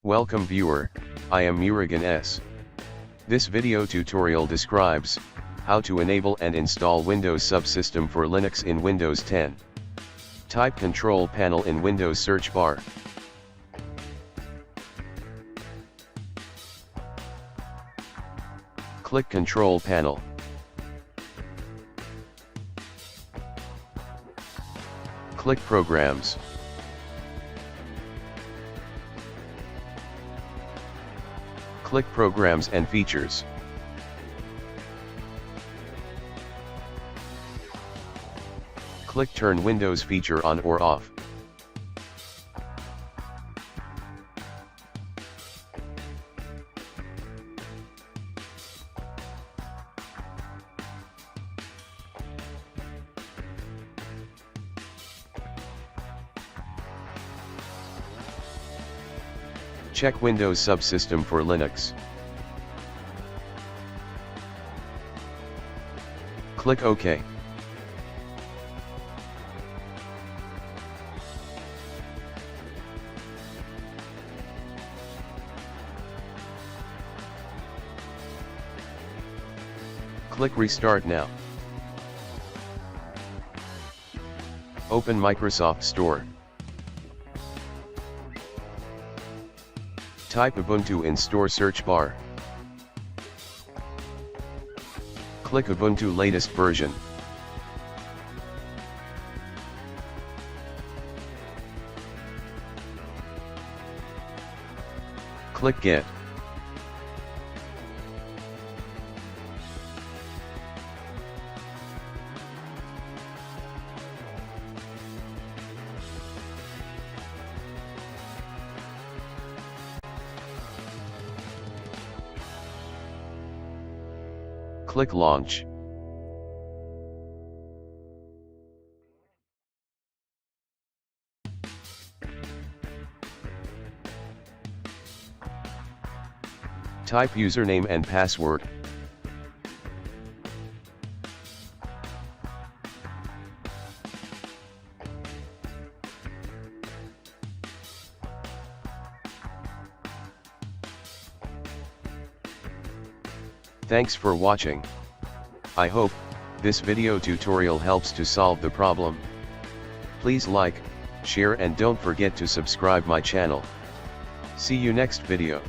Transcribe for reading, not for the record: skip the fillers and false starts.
Welcome viewer, I am Murugan S. This video tutorial describes how to enable and install Windows Subsystem for Linux in Windows 10. Type Control Panel in Windows search bar. Click Control Panel. Click Programs. Click Programs and Features. Click Turn Windows feature on or off. Check Windows Subsystem for Linux. Click OK. Click Restart now. Open Microsoft Store. Type Ubuntu in Store search bar. Click Ubuntu latest version. Click Get. Click Launch. Type username and password. Thanks for watching. I hope this video tutorial helps to solve the problem. Please like, share and don't forget to subscribe my channel. See you next video.